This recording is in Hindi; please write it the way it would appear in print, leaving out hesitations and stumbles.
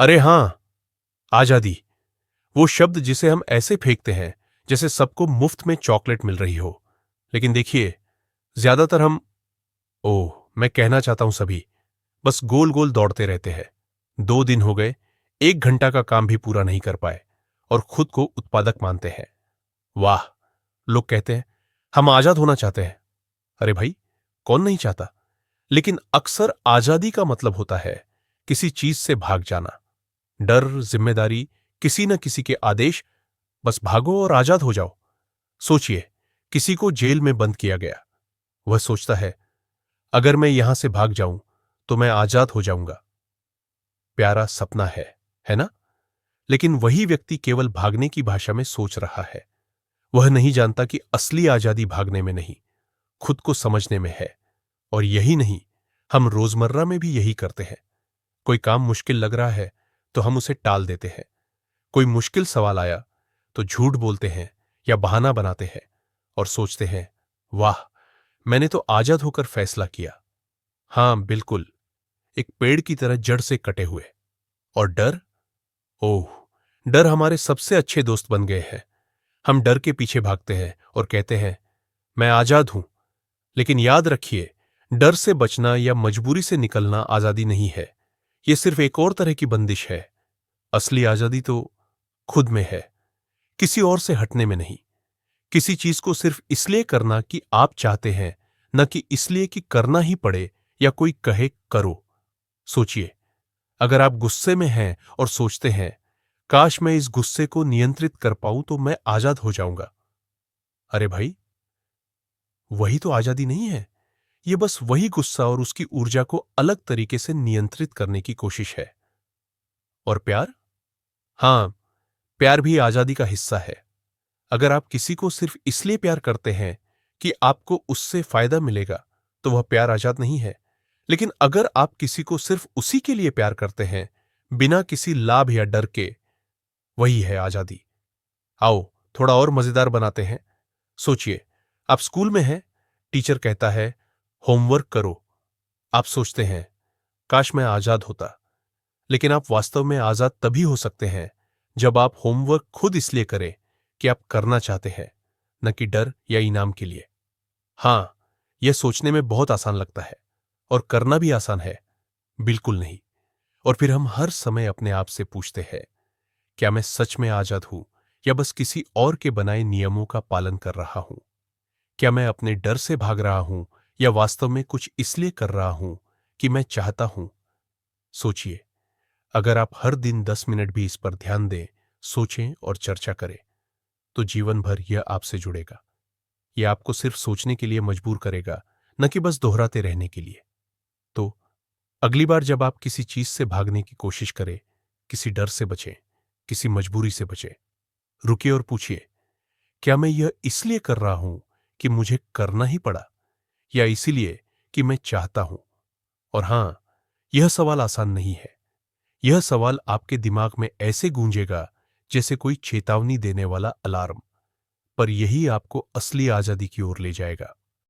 अरे हां, आजादी। वो शब्द जिसे हम ऐसे फेंकते हैं जैसे सबको मुफ्त में चॉकलेट मिल रही हो। लेकिन देखिए, ज्यादातर हम मैं कहना चाहता हूं सभी बस गोल गोल दौड़ते रहते हैं। 2 दिन हो गए, 1 घंटा का काम भी पूरा नहीं कर पाए और खुद को उत्पादक मानते हैं। वाह! लोग कहते हैं हम आजाद होना चाहते हैं। अरे भाई, कौन नहीं चाहता? लेकिन अक्सर आजादी का मतलब होता है किसी चीज से भाग जाना। डर, जिम्मेदारी, किसी न किसी के आदेश। बस भागो और आजाद हो जाओ। सोचिए, किसी को जेल में बंद किया गया। वह सोचता है अगर मैं यहां से भाग जाऊं तो मैं आजाद हो जाऊंगा। प्यारा सपना है ना? लेकिन वही व्यक्ति केवल भागने की भाषा में सोच रहा है। वह नहीं जानता कि असली आजादी भागने में नहीं, खुद को समझने में है। और यही नहीं, हम रोजमर्रा में भी यही करते हैं। कोई काम मुश्किल लग रहा है तो हम उसे टाल देते हैं। कोई मुश्किल सवाल आया तो झूठ बोलते हैं या बहाना बनाते हैं और सोचते हैं वाह, मैंने तो आजाद होकर फैसला किया। हां बिल्कुल, एक पेड़ की तरह जड़ से कटे हुए। और डर, ओह, डर हमारे सबसे अच्छे दोस्त बन गए हैं। हम डर के पीछे भागते हैं और कहते हैं मैं आजाद हूं। लेकिन याद रखिए, डर से बचना या मजबूरी से निकलना आजादी नहीं है। यह सिर्फ एक और तरह की बंदिश है। असली आजादी तो खुद में है, किसी और से हटने में नहीं। किसी चीज को सिर्फ इसलिए करना कि आप चाहते हैं, न कि इसलिए कि करना ही पड़े या कोई कहे करो। सोचिए, अगर आप गुस्से में हैं और सोचते हैं काश मैं इस गुस्से को नियंत्रित कर पाऊं तो मैं आजाद हो जाऊंगा। अरे भाई, वही तो आजादी नहीं है। यह बस वही गुस्सा और उसकी ऊर्जा को अलग तरीके से नियंत्रित करने की कोशिश है। और प्यार, हां, प्यार भी आजादी का हिस्सा है। अगर आप किसी को सिर्फ इसलिए प्यार करते हैं कि आपको उससे फायदा मिलेगा तो वह प्यार आजाद नहीं है। लेकिन अगर आप किसी को सिर्फ उसी के लिए प्यार करते हैं, बिना किसी लाभ या डर के, वही है आजादी। आओ, थोड़ा और मजेदार बनाते हैं। सोचिए, आप स्कूल में हैं, टीचर कहता है होमवर्क करो। आप सोचते हैं काश मैं आजाद होता। लेकिन आप वास्तव में आजाद तभी हो सकते हैं जब आप होमवर्क खुद इसलिए करें कि आप करना चाहते हैं, न कि डर या इनाम के लिए। हां, यह सोचने में बहुत आसान लगता है और करना भी आसान है। बिल्कुल नहीं। और फिर हम हर समय अपने आप से पूछते हैं क्या मैं सच में आजाद हूं या बस किसी और के बनाए नियमों का पालन कर रहा हूं? क्या मैं अपने डर से भाग रहा हूं या वास्तव में कुछ इसलिए कर रहा हूं कि मैं चाहता हूं? सोचिए, अगर आप हर दिन 10 मिनट भी इस पर ध्यान दें, सोचें और चर्चा करें, तो जीवन भर यह आपसे जुड़ेगा। यह आपको सिर्फ सोचने के लिए मजबूर करेगा, न कि बस दोहराते रहने के लिए। तो अगली बार जब आप किसी चीज से भागने की कोशिश करें, किसी डर से बचें, किसी मजबूरी से बचें, रुकिए और पूछिए क्या मैं यह इसलिए कर रहा हूं कि मुझे करना ही पड़ा या इसीलिए कि मैं चाहता हूं? और हां, यह सवाल आसान नहीं है। यह सवाल आपके दिमाग में ऐसे गूंजेगा जैसे कोई चेतावनी देने वाला अलार्म, पर यही आपको असली आजादी की ओर ले जाएगा।